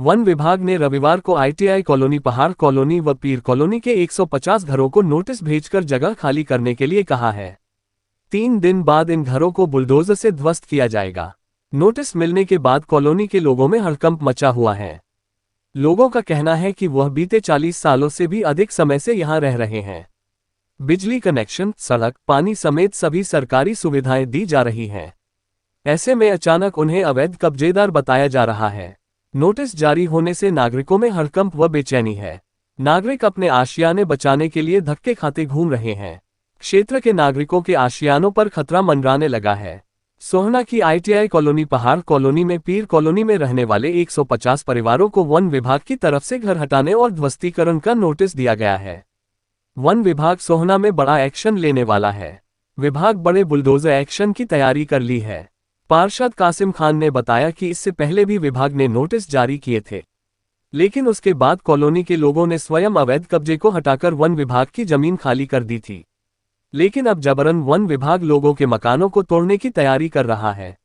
One विभाग ने रविवार को ITI कॉलोनी, पहाड़ कॉलोनी व पीर कॉलोनी के 150 घरों को नोटिस भेजकर जगह खाली करने के लिए कहा है। 3 दिन बाद इन घरों को बुलडोजर से ध्वस्त किया जाएगा। नोटिस मिलने के बाद कॉलोनी के लोगों में हड़कंप मचा हुआ है। लोगों का कहना है कि वह बीते 40 सालों से भी अधिक समय से यहां रह रहे हैं। बिजली कनेक्शन, सड़क, पानी समेत सभी सरकारी सुविधाएं दी जा रही हैं। ऐसे में अचानक उन्हें अवैध कब्जेदार बताया जा रहा है। नोटिस जारी होने से नागरिकों में हड़कंप व बेचैनी है। नागरिक अपने आशियाने बचाने के लिए धक्के खाते घूम रहे हैं। क्षेत्र के नागरिकों के आशियानों पर खतरा मंडराने लगा है। सोहना की ITI कॉलोनी, पहाड़ कॉलोनी में पीर कॉलोनी में रहने वाले 150 परिवारों को वन विभाग की तरफ से घर हटाने और ध्वस्तीकरण का नोटिस दिया गया है। वन विभाग सोहना में बड़ा एक्शन लेने वाला है। विभाग बड़े बुलडोजर एक्शन की तैयारी कर ली है। पार्षद कासिम खान ने बताया कि इससे पहले भी विभाग ने नोटिस जारी किए थे, लेकिन उसके बाद कॉलोनी के लोगों ने स्वयं अवैध कब्जे को हटाकर वन विभाग की जमीन खाली कर दी थी। लेकिन अब जबरन वन विभाग लोगों के मकानों को तोड़ने की तैयारी कर रहा है।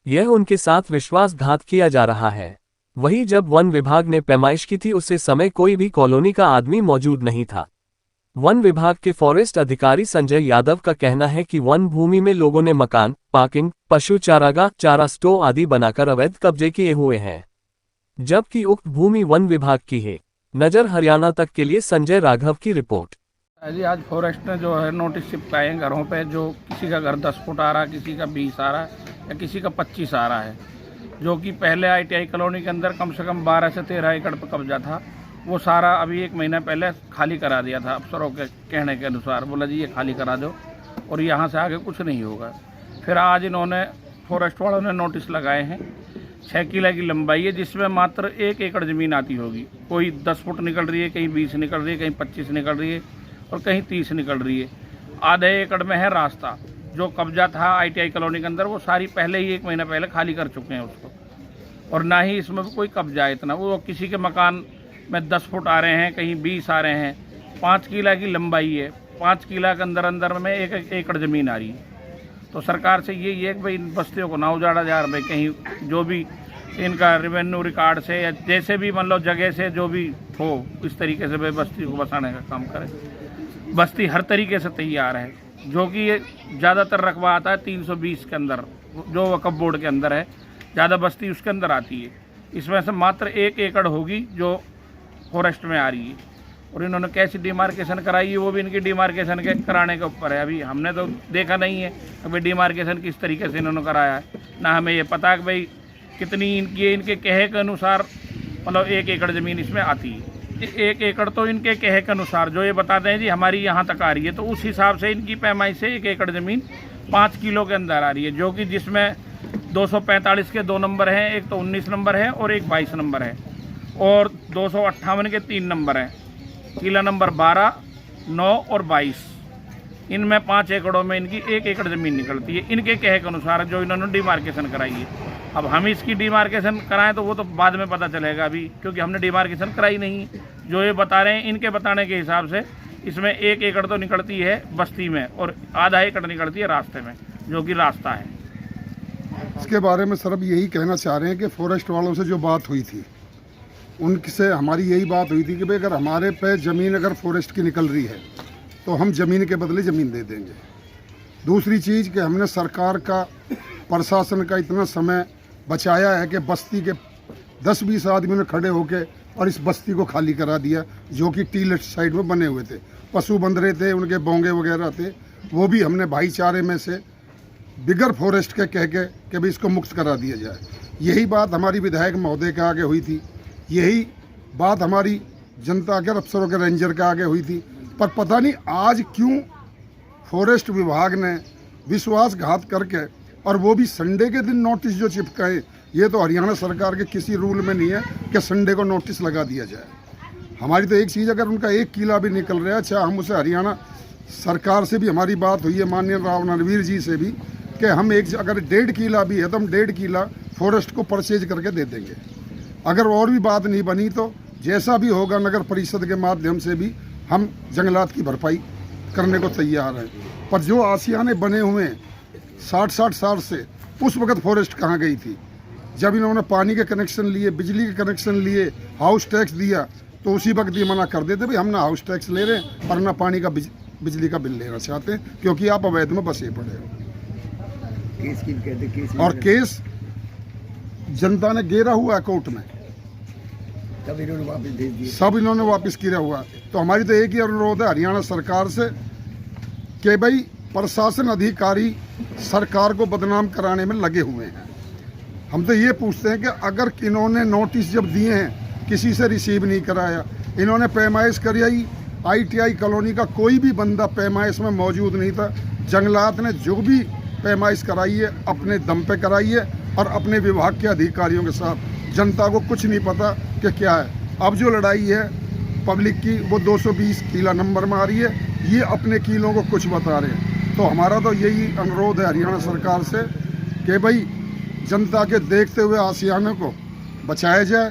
यह उनके साथ विश्वासघात किया जा रहा है। वहीं जब वन विभाग ने पैमाइश की थी उस समय कोई भी कॉलोनी का आदमी मौजूद नहीं था। वन विभाग के फॉरेस्ट अधिकारी संजय यादव का कहना है कि वन भूमि में लोगों ने मकान, पार्किंग, पशु चारागाह, चारा स्टोर आदि बनाकर अवैध कब्जे किए हुए हैं, जबकि उक्त भूमि वन विभाग की है। नजर हरियाणा तक के लिए संजय राघव की रिपोर्ट। जी, आज फॉरेस्ट ने जो है नोटिस चिपकाए हैं घरों पे। जो किसी का घर 10 फुट आ रहा है, किसी का 20 आ रहा है या किसी का 25 आ रहा है। जो कि पहले ITI कॉलोनी के अंदर कम से कम 12 से 13 एकड़ पर कब्जा था, वो सारा अभी 1 महीना पहले खाली करा दिया था। अफसरों के कहने के अनुसार बोला जी ये खाली करा दो और यहाँ से आगे कुछ नहीं होगा। फिर आज इन्होंने फॉरेस्ट वालों ने नोटिस लगाए हैं। 6 किला की लंबाई है, जिसमें मात्र 1 एकड़ ज़मीन आती होगी। कोई 10 फुट निकल रही है, कहीं 20 निकल रही है, कहीं 25 निकल रही है और कहीं 30 निकल रही है। आधे एकड़ में है रास्ता। जो कब्जा था ITI कॉलोनी के अंदर वो सारी पहले ही 1 महीना पहले खाली कर चुके हैं उसको। और ना ही इसमें कोई कब्जा है इतना। वो किसी के मकान में 10 फुट आ रहे हैं, कहीं 20 आ रहे हैं। 5 किला की लंबाई है, 5 किला के अंदर में 1 एकड़ ज़मीन आ रही है। तो सरकार से यही है कि भाई इन बस्तियों को ना उजाड़ा जा रहा है। कहीं जो भी इनका रेवेन्यू रिकॉर्ड से या जैसे भी मान लो जगह से जो भी हो, इस तरीके से भाई बस्ती को बसाने का काम करें। बस्ती हर तरीके से तैयार है। जो कि ज़्यादातर रकबा आता है 320 के अंदर, जो वक्फ बोर्ड के अंदर है। ज़्यादा बस्ती उसके अंदर आती है। इसमें से मात्र 1 एकड़ होगी जो फॉरेस्ट में आ रही है। और इन्होंने कैसी डिमार्केशन कराई है वो भी इनकी डिमार्केशन के कराने के ऊपर है। अभी हमने तो देखा नहीं है कि भाई डिमार्केशन किस तरीके से इन्होंने कराया है। ना हमें ये पता कि भाई कितनी इनके कहे के अनुसार मतलब 1 एकड़ ज़मीन इसमें आती है। 1 एकड़ तो इनके कहे के अनुसार जो ये बताते हैं जी हमारी यहाँ तक आ रही है, तो उस हिसाब से इनकी पैमाइश से 1 एकड़ ज़मीन 5 किलो के अंदर आ रही है। जो कि जिसमें 245 के 2 नंबर हैं, एक तो 19 नंबर है और एक 22 नंबर है, और 258 के 3 नंबर हैं। किला नंबर 12, 9 और 22, इनमें 5 एकड़ों में इनकी 1 एकड़ ज़मीन निकलती है इनके कहे के अनुसार जो इन्होंने डिमार्केशन कराई है। अब हम इसकी डिमार्केशन कराएं तो वो तो बाद में पता चलेगा अभी, क्योंकि हमने डिमार्केशन कराई नहीं। जो ये बता रहे हैं इनके बताने के हिसाब से इसमें 1 एकड़ तो निकलती है बस्ती में और आधा एकड़ निकलती है रास्ते में, जो कि रास्ता है। इसके बारे में सर अब यही कहना चाह रहे हैं कि फॉरेस्ट वालों से जो बात हुई थी उनसे हमारी यही बात हुई थी कि भाई अगर हमारे पे ज़मीन अगर फॉरेस्ट की निकल रही है तो हम ज़मीन के बदले ज़मीन दे देंगे। दूसरी चीज़ कि हमने सरकार का, प्रशासन का इतना समय बचाया है कि बस्ती के 10-20 आदमी ने खड़े होकर और इस बस्ती को खाली करा दिया, जो कि टी साइड में बने हुए थे। पशु बंदरे थे, उनके बोंगे वगैरह थे, वो भी हमने भाईचारे में से बिगर फॉरेस्ट के कह के कि भाई इसको मुक्त करा दिया जाए। यही बात हमारी विधायक महोदय के आगे हुई थी, यही बात हमारी जनता के अफसरों के रेंजर के आगे हुई थी। पर पता नहीं आज क्यों फॉरेस्ट विभाग ने विश्वासघात करके, और वो भी संडे के दिन नोटिस जो चिपकाए, ये तो हरियाणा सरकार के किसी रूल में नहीं है कि संडे को नोटिस लगा दिया जाए। हमारी तो एक चीज़, अगर उनका 1 किला भी निकल रहा है, अच्छा हम उसे हरियाणा सरकार से भी हमारी बात हुई है, माननीय राव नरवीर जी से भी, कि हम अगर 1.5 किला भी है तो हम 1.5 किला फॉरेस्ट को परचेज करके दे देंगे। अगर और भी बात नहीं बनी तो जैसा भी होगा नगर परिषद के माध्यम से भी हम जंगलात की भरपाई करने को तैयार हैं। पर जो आशियाने बने हुए हैं 60-60 साल से, उस वक्त फॉरेस्ट कहाँ गई थी? जब इन्होंने पानी के कनेक्शन लिए, बिजली के कनेक्शन लिए, हाउस टैक्स दिया, तो उसी वक्त ये मना कर देते भाई हम ना हाउस टैक्स ले रहे हैं और ना पानी का बिजली का बिल लेना चाहते हैं, क्योंकि आप अवैध में बसे पड़े हो। और केस जनता ने घेरा हुआ है कोर्ट में, तब इन्होंने वापस भेज दिए। सब इन्होंने वापस किया हुआ। तो हमारी तो एक ही अनुरोध है हरियाणा सरकार से कि भाई प्रशासन अधिकारी सरकार को बदनाम कराने में लगे हुए हैं। हम तो ये पूछते हैं कि अगर इन्होंने नोटिस जब दिए हैं किसी से रिसीव नहीं कराया, इन्होंने पैमाइश कराई, ITI कॉलोनी का कोई भी बंदा पैमाइश में मौजूद नहीं था। जंगलात ने जो भी पैमाइश कराई है अपने दम पे कराई है और अपने विभाग के अधिकारियों के साथ। जनता को कुछ नहीं पता कि क्या है। अब जो लड़ाई है पब्लिक की वो 220 किला नंबर में आ रही है, ये अपने किलों को कुछ बता रहे हैं। तो हमारा तो यही अनुरोध है हरियाणा सरकार से कि भाई जनता के देखते हुए आशियाने को बचाया जाए